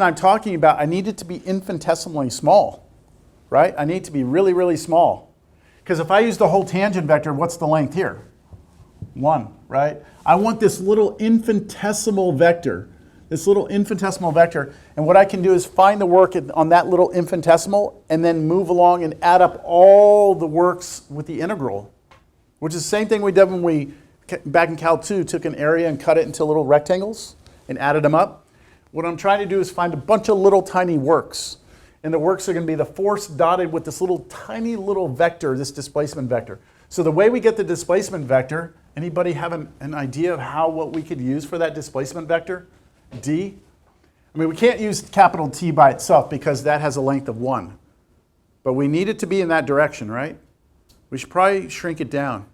I'm talking about, I need it to be infinitesimally small, right? I need it to be really, really small. Because if I use the whole tangent vector, what's the length here? 1, right? I want this little infinitesimal vector. And what I can do is find the work on that little infinitesimal and then move along and add up all the works with the integral, which is the same thing we did when we, back in Cal 2, took an area and cut it into little rectangles and added them up. What I'm trying to do is find a bunch of little tiny works. And the works are going to be the force dotted with this little tiny little vector, this displacement vector. So the way we get the displacement vector, anybody have an idea of what we could use for that displacement vector? D? I mean, we can't use capital T by itself because that has a length of 1. But we need it to be in that direction, right? We should probably shrink it down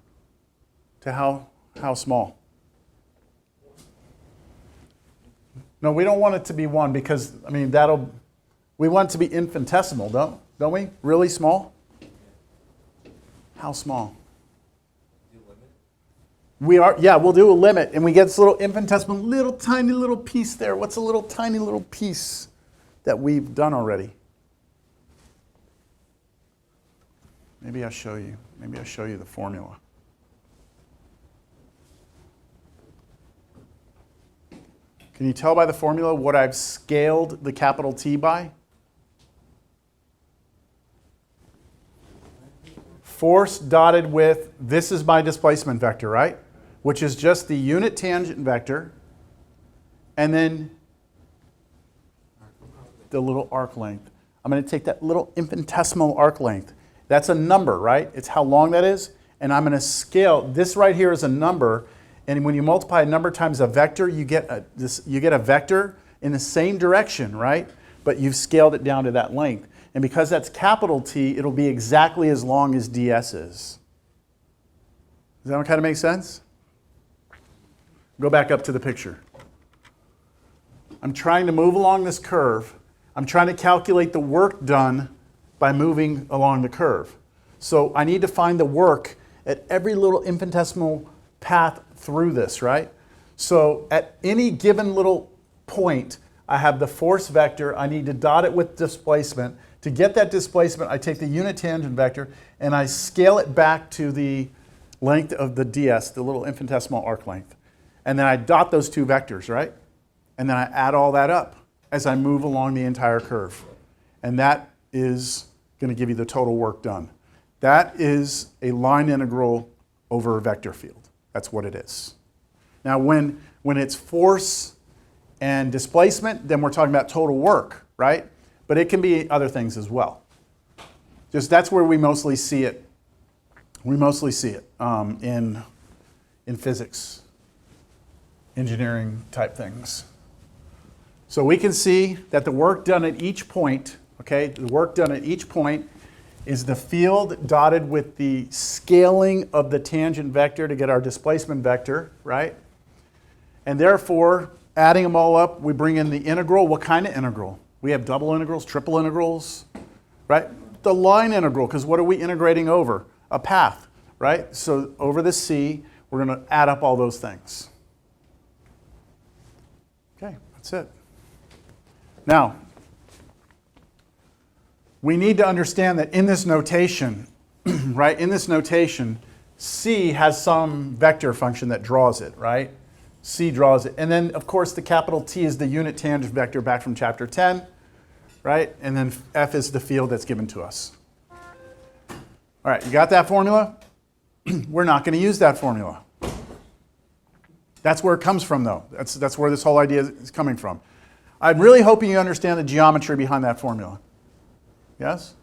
to how small? No, we don't want it to be 1 because, I mean, we want it to be infinitesimal, don't we? Really small? How small? We'll do a limit, and we get this little infinitesimal, little tiny little piece there. What's a little tiny little piece that we've done already? Maybe I'll show you. Maybe I'll show you the formula. Can you tell by the formula what I've scaled the capital T by? Force dotted with, this is my displacement vector, right? Which is just the unit tangent vector, and then the little arc length. I'm going to take that little infinitesimal arc length. That's a number, right? It's how long that is. And I'm going to scale. This right here is a number. And when you multiply a number times a vector, you get a vector in the same direction, right? But you've scaled it down to that length. And because that's capital T, it'll be exactly as long as ds is. Does that kind of make sense? Go back up to the picture. I'm trying to move along this curve. I'm trying to calculate the work done by moving along the curve. So I need to find the work at every little infinitesimal path through this, right? So at any given little point, I have the force vector. I need to dot it with displacement. To get that displacement, I take the unit tangent vector and I scale it back to the length of the ds, the little infinitesimal arc length. And then I dot those two vectors, right? And then I add all that up as I move along the entire curve. And that is going to give you the total work done. That is a line integral over a vector field. That's what it is. Now, when it's force and displacement, then we're talking about total work, right? But it can be other things as well. Just that's where we mostly see it. We mostly see it in physics, engineering type things. So we can see that the work done at each point, okay, the work done at each point is the field dotted with the scaling of the tangent vector to get our displacement vector, right? And therefore, adding them all up, we bring in the integral. What kind of integral? We have double integrals, triple integrals, right? The line integral, because what are we integrating over? A path, right? So over the C, we're going to add up all those things. Okay, that's it. Now, we need to understand that in this notation, right, in this notation, C has some vector function that draws it, right? C draws it. And then, of course, the capital T is the unit tangent vector back from chapter 10, right? And then F is the field that's given to us. All right, you got that formula? We're not going to use that formula. That's where it comes from, though. That's where this whole idea is coming from. I'm really hoping you understand the geometry behind that formula. Yes?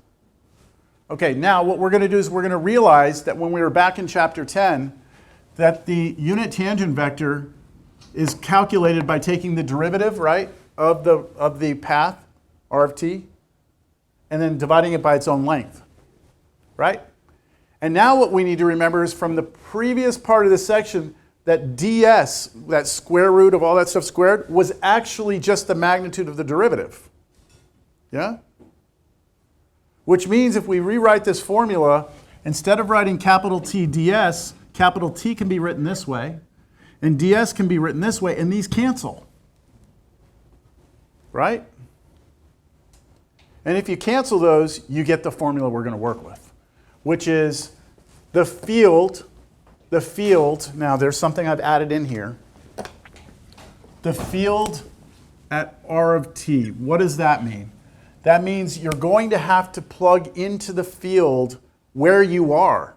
Okay, now what we're going to do is we're going to realize that when we were back in chapter 10, that the unit tangent vector is calculated by taking the derivative, right, of the path, r of t, and then dividing it by its own length, right? And now what we need to remember is from the previous part of this section that ds, that square root of all that stuff squared, was actually just the magnitude of the derivative. Yeah? Which means if we rewrite this formula, instead of writing capital T ds, capital T can be written this way, and ds can be written this way, and these cancel. Right? And if you cancel those, you get the formula we're going to work with, which is the field, now there's something I've added in here. The field at R of t, what does that mean? That means you're going to have to plug into the field where you are.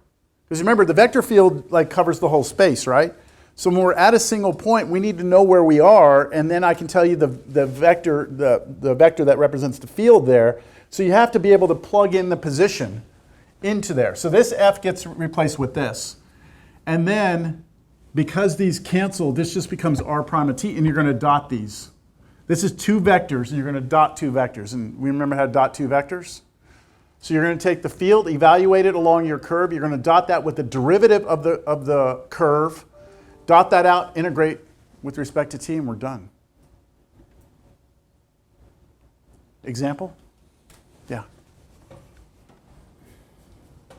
Because remember, the vector field like covers the whole space, right? So when we're at a single point, we need to know where we are, and then I can tell you the vector that represents the field there. So you have to be able to plug in the position into there. So this f gets replaced with this. And then, because these cancel, this just becomes r prime of t, and you're going to dot these. This is two vectors, and you're going to dot two vectors. And we remember how to dot two vectors? So you're going to take the field, evaluate it along your curve. You're going to dot that with the derivative of the curve. Dot that out, integrate with respect to t, and we're done. Example? Yeah.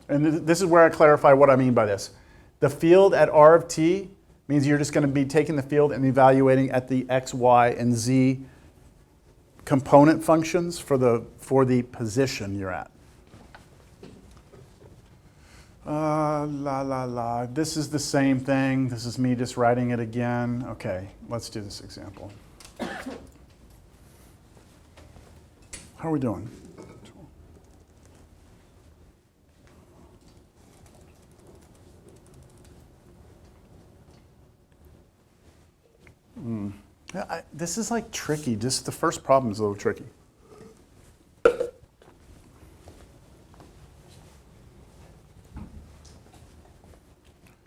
And this is where I clarify what I mean by this. The field at r of t means you're just going to be taking the field and evaluating at the x, y, and z component functions for the position you're at. This is the same thing. This is me just writing it again. Okay, let's do this example. How are we doing? Yeah, this is like tricky. Just the first problem is a little tricky.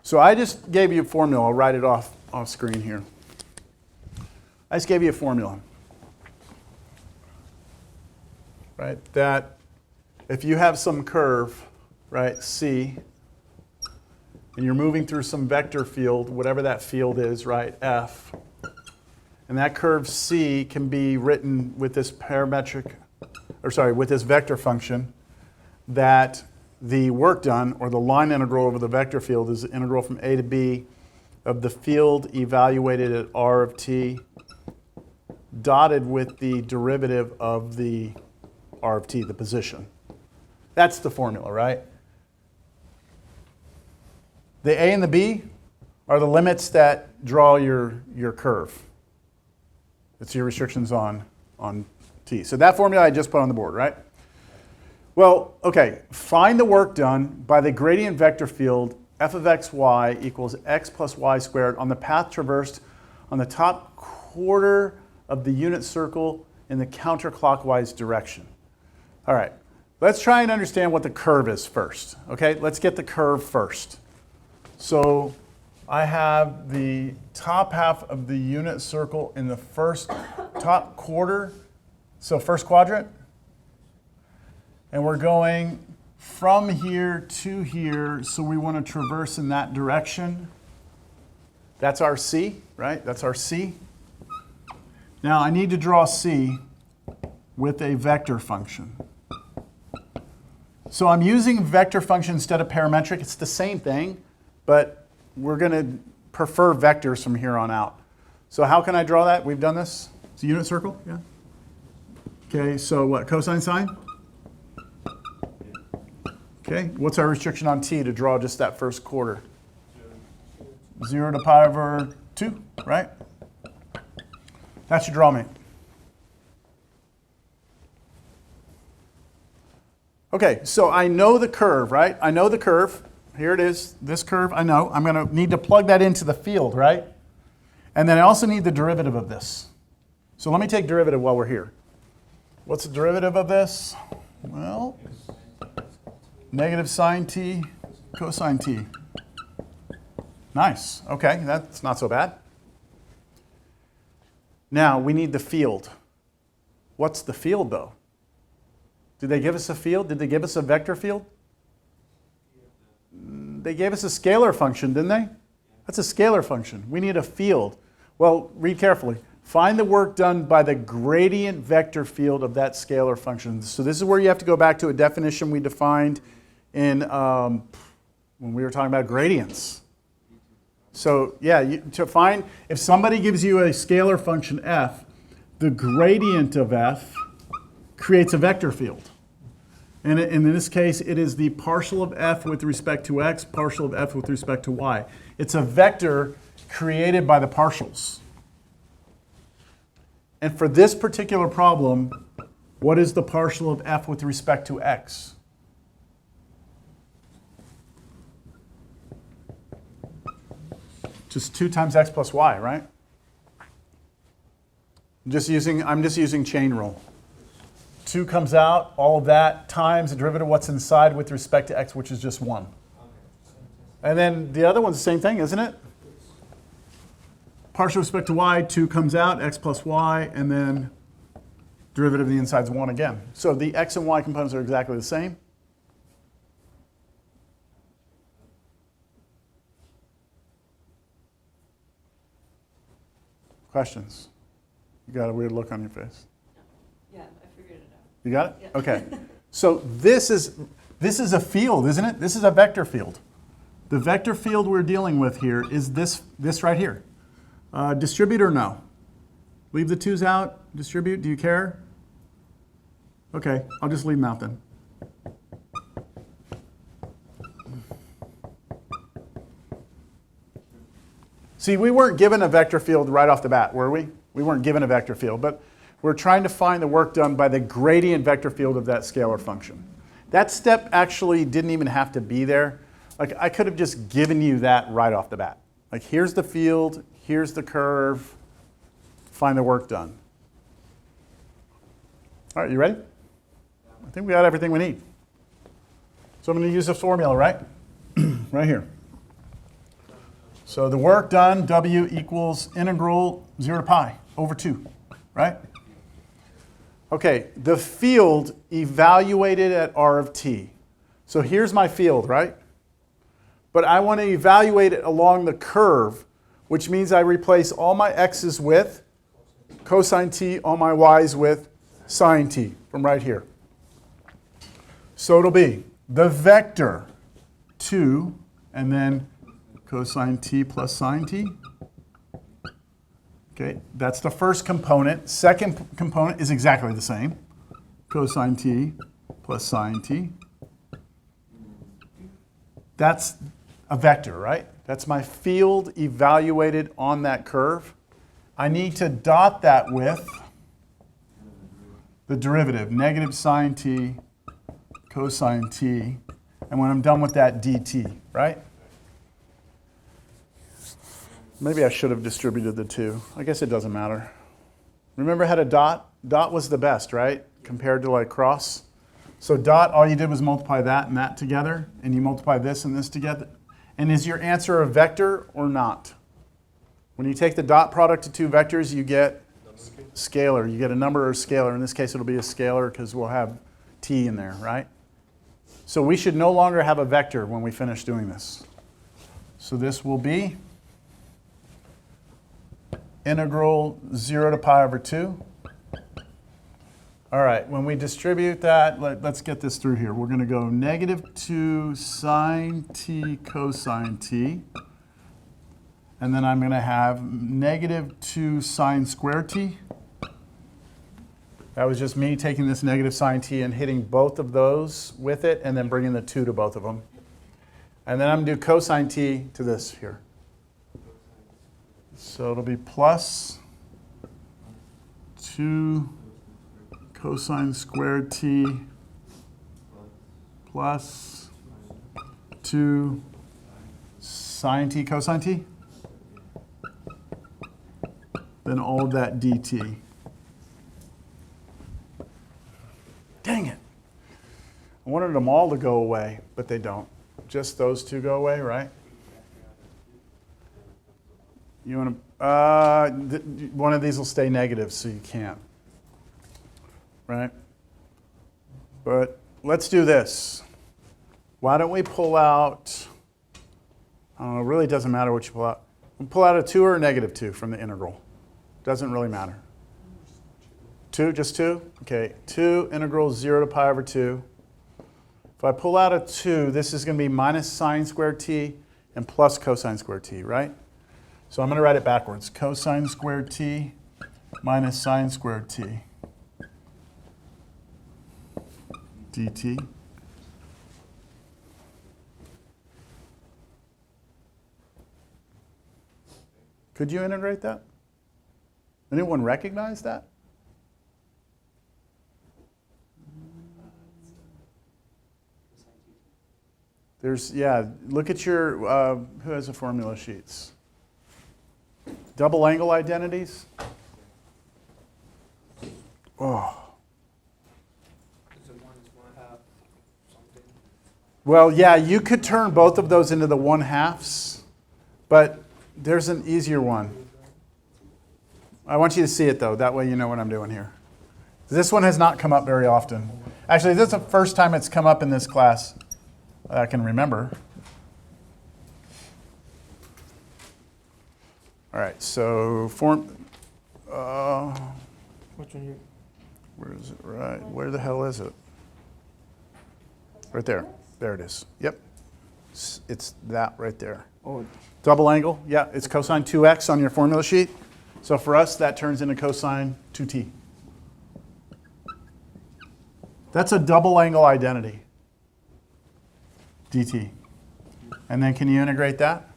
So I just gave you a formula. I'll write it off screen here. I just gave you a formula. Right? That if you have some curve, right, C, and you're moving through some vector field, whatever that field is, right, F, and that curve C can be written with this with this vector function, that the work done, or the line integral over the vector field, is the integral from A to B of the field evaluated at R of t, dotted with the derivative of the R of t, the position. That's the formula, right? The A and the B are the limits that draw your curve. It's your restrictions on t. So that formula I just put on the board, right? Well, okay, find the work done by the gradient vector field f of xy equals x plus y squared on the path traversed on the top quarter of the unit circle in the counterclockwise direction. All right, let's try and understand what the curve is first. Okay, let's get the curve first. So I have the top half of the unit circle in the first top quarter, so first quadrant. And we're going from here to here, so we want to traverse in that direction. That's our C, right? That's our C. Now I need to draw C with a vector function. So I'm using vector function instead of parametric. It's the same thing, but we're going to prefer vectors from here on out. So how can I draw that? We've done this. It's a unit circle, yeah? Okay, so what, cosine sine? Okay, what's our restriction on t to draw just that first quarter? 0 to pi over 2, right? That should draw me. Okay, so I know the curve, right? I know the curve. Here it is, this curve, I know. I'm going to need to plug that into the field, right? And then I also need the derivative of this. So let me take derivative while we're here. What's the derivative of this? Well, negative sine t cosine t. Nice. Okay, that's not so bad. Now we need the field. What's the field though? Did they give us a field? Did they give us a vector field? They gave us a scalar function, didn't they? That's a scalar function. We need a field. Well, read carefully. Find the work done by the gradient vector field of that scalar function. So this is where you have to go back to a definition we defined in when we were talking about gradients. So yeah, to find, if somebody gives you a scalar function f, the gradient of f creates a vector field. And in this case, it is the partial of f with respect to x, partial of f with respect to y. It's a vector created by the partials. And for this particular problem, what is the partial of f with respect to x? Just 2 times x plus y, right? I'm just using chain rule. 2 comes out, all of that, times the derivative of what's inside with respect to x, which is just 1. And then the other one's the same thing, isn't it? Partial with respect to y, 2 comes out, x plus y, and then derivative of the inside is 1 again. So the x and y components are exactly the same. Questions? You got a weird look on your face. Yeah, I figured it out. You got it? Yeah. Okay. So this is a field, isn't it? This is a vector field. The vector field we're dealing with here is this right here. Distribute or no? Leave the 2's out. Distribute. Do you care? Okay, I'll just leave them out then. See, we weren't given a vector field right off the bat, were we? We weren't given a vector field, but we're trying to find the work done by the gradient vector field of that scalar function. That step actually didn't even have to be there. Like, I could have just given you that right off the bat. Like, here's the field, here's the curve, find the work done. All right, you ready? I think we got everything we need. So I'm going to use this formula, right? Right here. So the work done, W equals integral 0 to pi over 2, right? Okay, the field evaluated at R of t. So here's my field, right? But I want to evaluate it along the curve, which means I replace all my x's with cosine t, all my y's with sine t from right here. So it'll be the vector 2 and then cosine t plus sine t. Okay, that's the first component. Second component is exactly the same. Cosine t plus sine t. That's a vector, right? That's my field evaluated on that curve. I need to dot that with the derivative, negative sine t cosine t. And when I'm done with that, dt, right? Maybe I should have distributed the 2. I guess it doesn't matter. Remember how to dot? Dot was the best, right? Compared to like cross. So dot, all you did was multiply that and that together, and you multiply this and this together. And is your answer a vector or not? When you take the dot product of 2 vectors, you get scalar. You get a number or a scalar. In this case, it'll be a scalar because we'll have t in there, right? So we should no longer have a vector when we finish doing this. So this will be integral 0 to pi over 2. All right, when we distribute that, let's get this through here. We're going to go negative 2 sine t cosine t. And then I'm going to have negative 2 sine squared t. That was just me taking this negative sine t and hitting both of those with it and then bringing the 2 to both of them. And then I'm going to do cosine t to this here. So it'll be plus 2 cosine squared t plus 2 sine t cosine t. Then all of that dt. Dang it. I wanted them all to go away, but they don't. Just those 2 go away, right? You want to, one of these will stay negative, so you can't, right? But let's do this. Why don't we pull out, I don't know, it really doesn't matter what you pull out. We'll pull out a 2 or a negative 2 from the integral. Doesn't really matter. 2, just 2? Okay, 2 integral 0 to pi over 2. If I pull out a 2, this is going to be minus sine squared t and plus cosine squared t, right? So I'm going to write it backwards. Cosine squared t minus sine squared t. dt. Could you integrate that? Anyone recognize that? There's, yeah, look at your, who has the formula sheets? Double angle identities? Oh. Well, yeah, you could turn both of those into the 1/2s, but there's an easier one. I want you to see it, though. That way you know what I'm doing here. This one has not come up very often. Actually, this is the first time it's come up in this class I can remember. All right, so where is it? Right, where the hell is it? Right there. There it is. Yep. It's that right there. Oh, Double angle, yeah, it's cosine 2x on your formula sheet. So for us, that turns into cosine 2t. That's a double angle identity, dt. And then can you integrate that?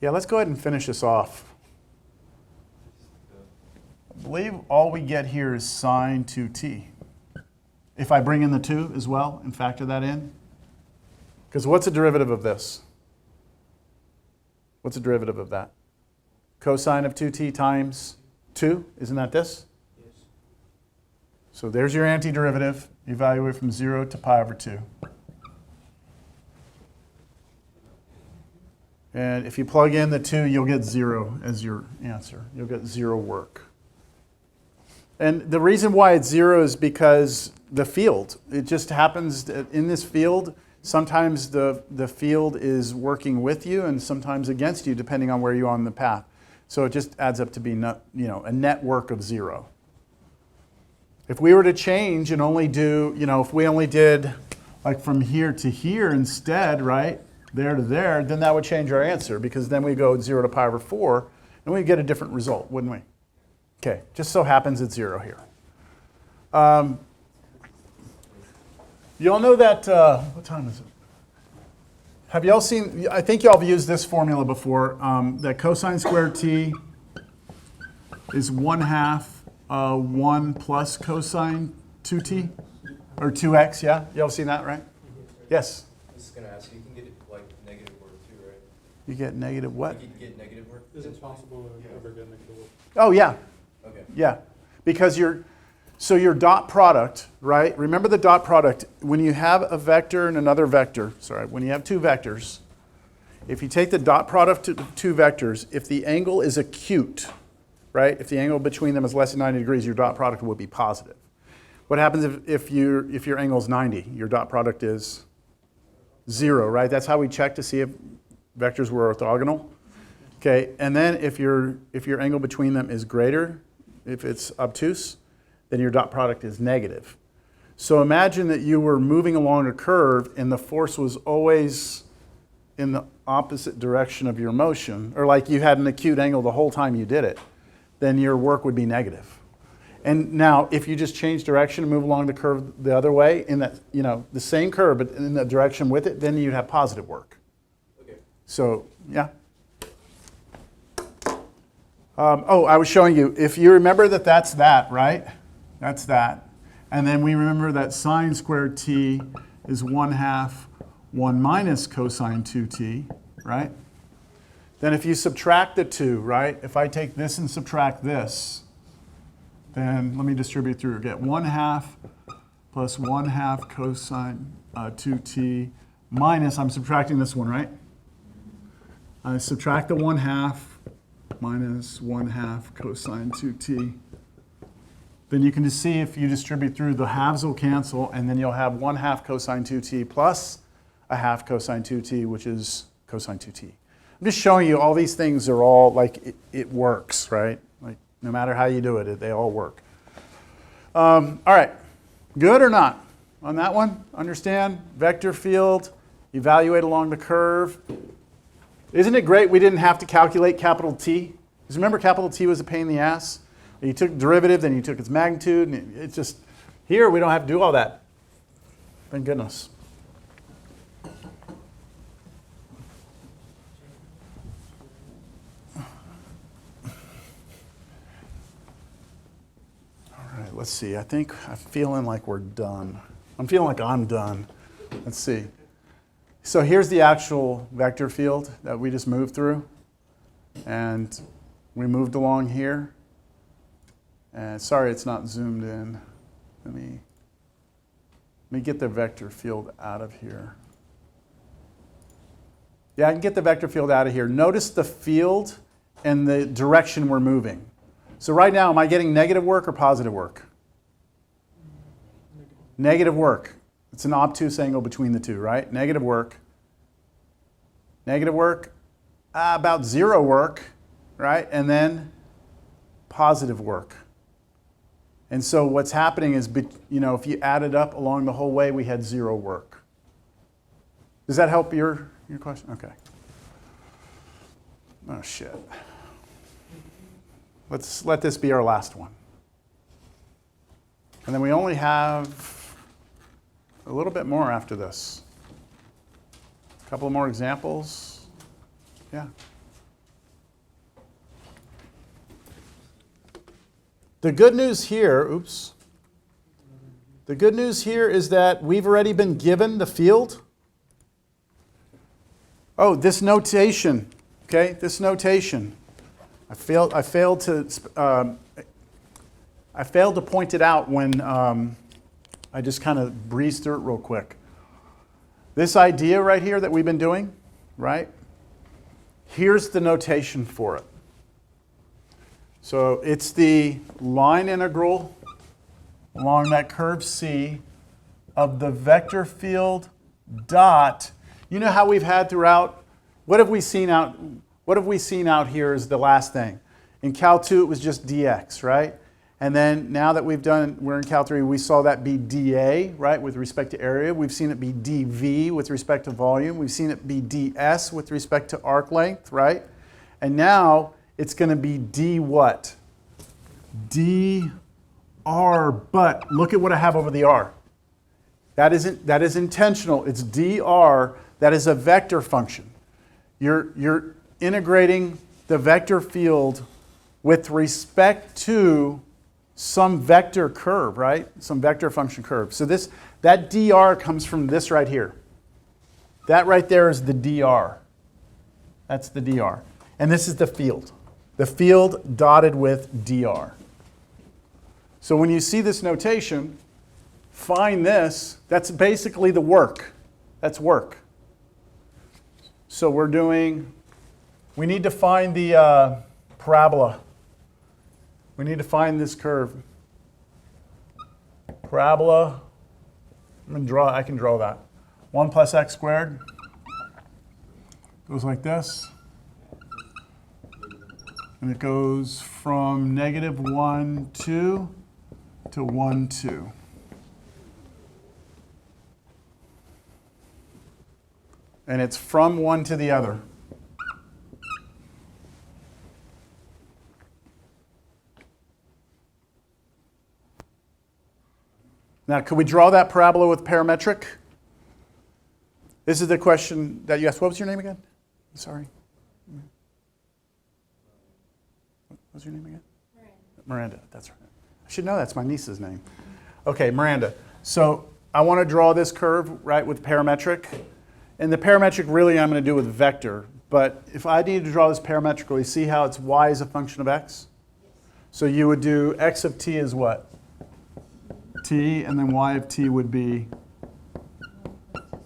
Yeah, let's go ahead and finish this off. I believe all we get here is sine 2t. If I bring in the 2 as well and factor that in. Because what's a derivative of this? What's a derivative of that? Cosine of 2t times 2, isn't that this? yes. So there's your antiderivative. Evaluate from 0 to pi over 2. And if you plug in the 2, you'll get 0 as your answer. You'll get 0 work. And the reason why it's 0 is because the field. It just happens that in this field, sometimes the field is working with you and sometimes against you, depending on where you are on the path. So it just adds up to be a net work of 0. If we were to change and only do, if we only did like from here to here instead, right, there to there, then that would change our answer because then we go 0 to pi over 4 and we'd get a different result, wouldn't we? Okay, just so happens it's 0 here. You all know that, what time is it? Have y'all seen, I think y'all have used this formula before, that cosine squared t is 1/2 1 plus cosine 2t, or 2x, yeah? Y'all have seen that, right? Yes? I was just going to ask, you can get like negative work too, right? You get negative what? You can get negative work? Is it possible to ever get negative work? Oh, yeah. Okay. Yeah, because so your dot product, right? Remember the dot product, when you have a vector and another vector, when you have two vectors, if you take the dot product of two vectors, if the angle is acute, right? If the angle between them is less than 90 degrees, your dot product would be positive. What happens if your angle is 90? Your dot product is 0, right? That's how we check to see if vectors were orthogonal. Okay, and then if your angle between them is greater, if it's obtuse, then your dot product is negative. So imagine that you were moving along a curve and the force was always in the opposite direction of your motion, or like you had an acute angle the whole time you did it, then your work would be negative. And now if you just change direction and move along the curve the other way, in that, the same curve but in the direction with it, then you'd have positive work. Okay. So, yeah. I was showing you, if you remember that's that, right? That's that. And then we remember that sine squared t is 1/2 1 minus cosine 2t, right? Then if you subtract the 2, right? If I take this and subtract this, then let me distribute through. Get 1/2 plus 1/2 cosine 2t minus, I'm subtracting this one, right? I subtract the 1/2 minus 1/2 cosine 2t. Then you can just see if you distribute through, the halves will cancel, and then you'll have 1/2 cosine 2t plus 1/2 cosine 2t, which is cosine 2t. I'm just showing you all these things are all like it works, right? Like no matter how you do it, they all work. All right, good or not on that one? Understand? Vector field, evaluate along the curve. Isn't it great we didn't have to calculate capital T? Because remember capital T was a pain in the ass? You took derivative, then you took its magnitude, and it's just, here we don't have to do all that. Thank goodness. All right, let's see. I think I'm feeling like we're done. I'm feeling like I'm done. Let's see. So here's the actual vector field that we just moved through. And we moved along here. And sorry it's not zoomed in. Let me get the vector field out of here. Yeah, I can get the vector field out of here. Notice the field and the direction we're moving. So right now, am I getting negative work or positive work? Negative work. It's an obtuse angle between the two, right? Negative work. Negative work, about zero work, right? And then positive work. And so what's happening is, if you add it up along the whole way, we had zero work. Does that help your question? Okay. Oh, shit. Let's let this be our last one. And then we only have a little bit more after this. A couple more examples. Yeah. The good news here, the good news here is that we've already been given the field. Oh, this notation, okay, this notation. I failed to point it out when I just kind of breezed through it real quick. This idea right here that we've been doing, right? Here's the notation for it. So it's the line integral along that curve C of the vector field dot. You know how we've had throughout, what have we seen out here is the last thing. In Cal 2 it was just dx, right? And then now that we're in Cal 3, we saw that be dA, right, with respect to area. We've seen it be dV with respect to volume. We've seen it be ds with respect to arc length, right? And now it's going to be d what? dr, but look at what I have over the r. That is intentional. It's dr. That is a vector function. You're integrating the vector field with respect to some vector curve, right? Some vector function curve. So that dr comes from this right here. That right there is the dr. That's the dr. And this is the field. The field dotted with dr. So when you see this notation, find this. That's basically the work. That's work. So we need to find the parabola. We need to find this curve. Parabola, I can draw that. 1 plus x squared goes like this. And it goes from negative 1, 2 to 1, 2. And it's from one to the other. Now, could we draw that parabola with parametric? This is the question that you asked. What was your name again? Sorry. What was your name again? Miranda, that's right. I should know that's my niece's name. Okay, Miranda. So I want to draw this curve, right, with parametric. And the parametric really I'm going to do with vector. But if I need to draw this parametrically, see how it's y as a function of x? So you would do x of t is what? T, and then y of t would be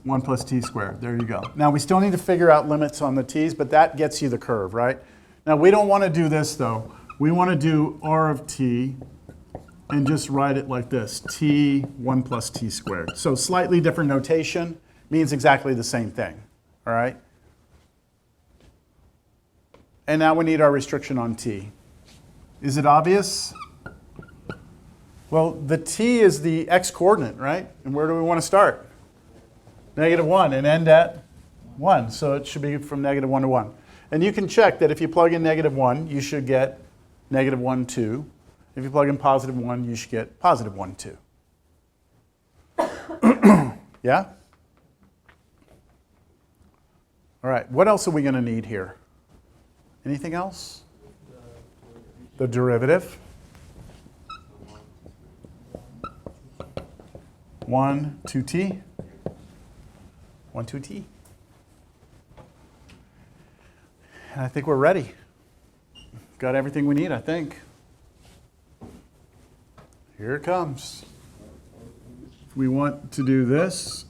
1 plus t squared. There you go. Now we still need to figure out limits on the t's, but that gets you the curve, right? Now we don't want to do this though. We want to do r of t and just write it like this, t 1 plus t squared. So slightly different notation means exactly the same thing, all right? And now we need our restriction on t. Is it obvious? Well, the t is the x-coordinate, right? And where do we want to start? Negative 1 and end at 1. So it should be from negative 1 to 1. And you can check that if you plug in negative 1, you should get negative 1, 2. If you plug in positive 1, you should get positive 1, 2. Yeah? All right, what else are we going to need here? Anything else? The derivative. 1, 2t. 1, 2t. And I think we're ready. Got everything we need, I think. Here it comes. If we want to do this,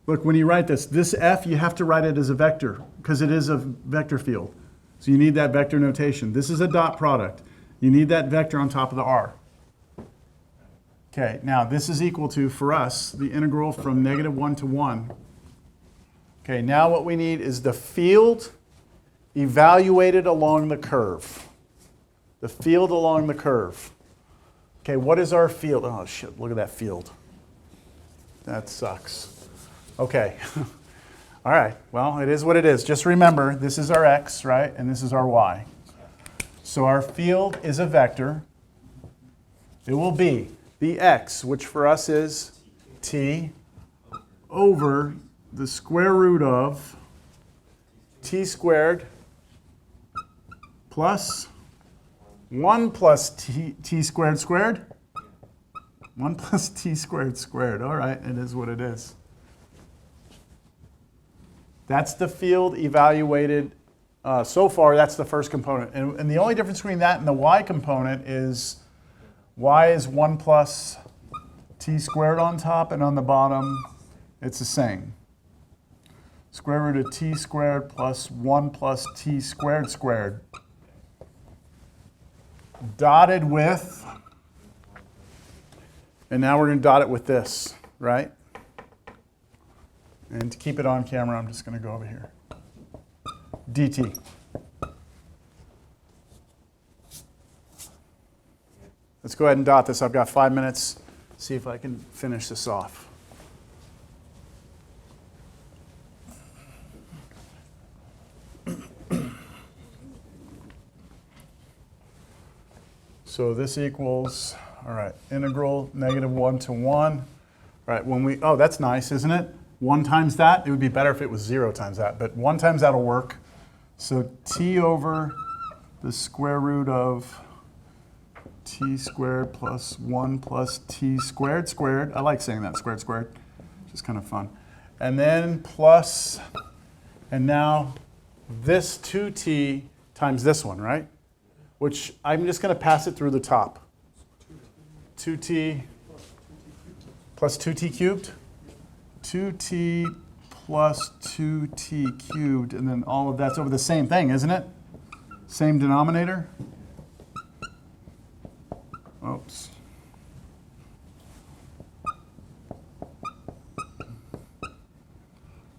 look, when you write this f, you have to write it as a vector because it is a vector field. So you need that vector notation. This is a dot product. You need that vector on top of the r. Okay, now this is equal to, for us, the integral from -1 to 1. Okay, now what we need is the field evaluated along the curve. The field along the curve. Okay, what is our field? Oh shit, look at that field. That sucks. Okay. All right, well, it is what it is. Just remember, this is our x, right? And this is our y. So our field is a vector. It will be the x, which for us is t, over the square root of t squared plus 1 plus t squared squared. 1 plus t squared squared. All right, it is what it is. That's the field evaluated. So far, that's the first component. And the only difference between that and the y component is y is 1 plus t squared on top, and on the bottom, it's the same. Square root of t squared plus 1 plus t squared squared. Dotted with, and now we're going to dot it with this, right? And to keep it on camera, I'm just going to go over here. dt. Let's go ahead and dot this. I've got 5 minutes. See if I can finish this off. So this equals, all right, integral -1 to 1. All right, when we, oh, that's nice, isn't it? 1 times that. It would be better if it was 0 times that, but 1 times that will work. So t over the square root of t squared plus 1 plus t squared squared. I like saying that, squared squared. Just kind of fun. And then plus, and now this 2t times this one, right? Which I'm just going to pass it through the top. 2t plus 2t cubed. 2t plus 2t cubed, and then all of that's over the same thing, isn't it? Same denominator. Oops.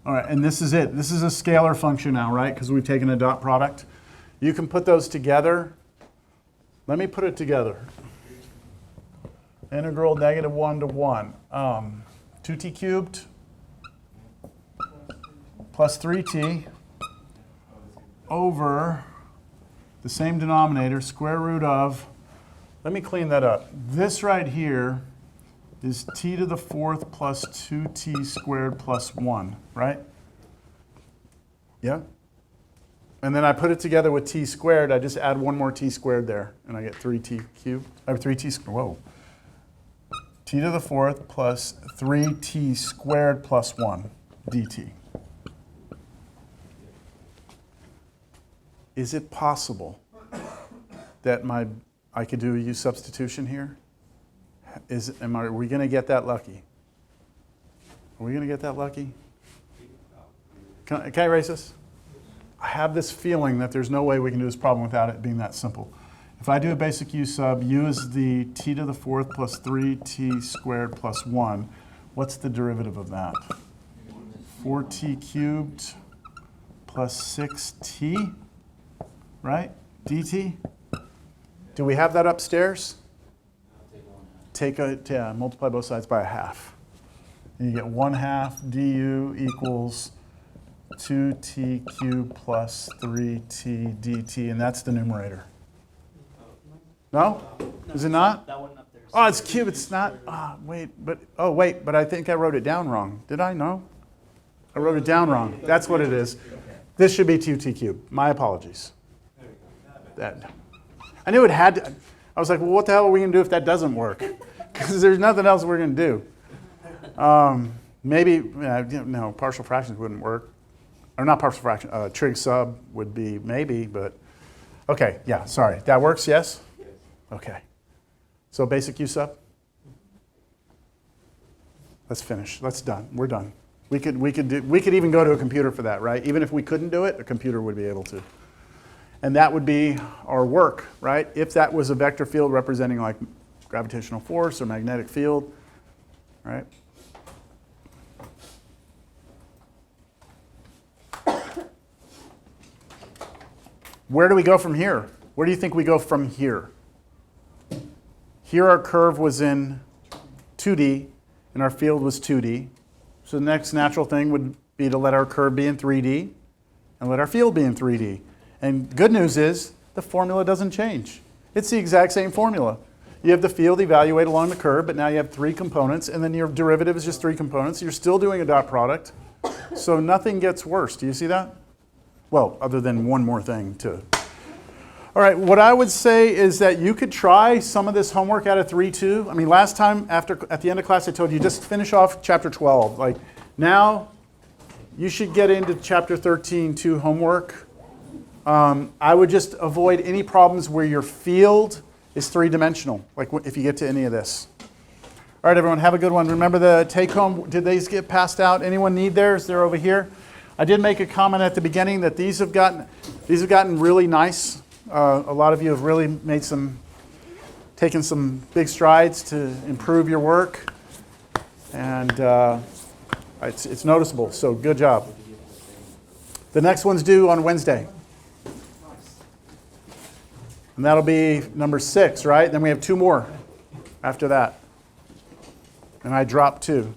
All right, and this is it. This is a scalar function now, right? Because we've taken a dot product. You can put those together. Let me put it together. Integral -1 to 1. 2t cubed plus 3t over the same denominator, square root of, let me clean that up. This right here is t to the 4th plus 2t squared plus 1, right? Yeah? And then I put it together with t squared. I just add 1 more t squared there, and I get 3t cubed. I have 3t squared. Whoa. T to the 4th plus 3t squared plus 1 dt. Is it possible that I could do a u substitution here? Are we going to get that lucky? Are we going to get that lucky? Can I erase this? I have this feeling that there's no way we can do this problem without it being that simple. If I do a basic u sub, u is the t to the 4th plus 3t squared plus 1. What's the derivative of that? 4t cubed plus 6t, right? dt? Do we have that upstairs? Multiply both sides by a half. And you get 1/2 du equals 2t cubed plus 3t dt, and that's the numerator. No? Is it not? That one up there. Oh, it's cube. It's not. Wait, but I think I wrote it down wrong. Did I? No. I wrote it down wrong. That's what it is. This should be 2t cubed. My apologies. That. I knew it had to. I was like, well, what the hell are we going to do if that doesn't work? Because there's nothing else we're going to do. Maybe, no, partial fractions wouldn't work. Or not partial fraction, trig sub would be maybe, but, okay, yeah, sorry. That works, yes? Okay. So basic U sub? Let's finish. That's done. We're done. We could even go to a computer for that, right? Even if we couldn't do it, a computer would be able to. And that would be our work, right? If that was a vector field representing like gravitational force or magnetic field, right? Where do we go from here? Where do you think we go from here? Here our curve was in 2D and our field was 2D. So the next natural thing would be to let our curve be in 3D and let our field be in 3D. And good news is the formula doesn't change. It's the exact same formula. You have the field evaluate along the curve, but now you have 3 components, and then your derivative is just 3 components. You're still doing a dot product. So nothing gets worse. Do you see that? Well, other than one more thing too. All right, what I would say is that you could try some of this homework out of 3.2. I mean, last time at the end of class I told you just finish off chapter 12. Like now you should get into chapter 13.2 homework. I would just avoid any problems where your field is 3-dimensional, like if you get to any of this. All right, everyone, have a good one. Remember the take-home, did these get passed out? Anyone need theirs? They're over here. I did make a comment at the beginning that these have gotten really nice. A lot of you have really taken some big strides to improve your work, and it's noticeable. So good job. The next one's due on Wednesday, and that'll be number 6, right? Then we have 2 more after that, and I dropped 2.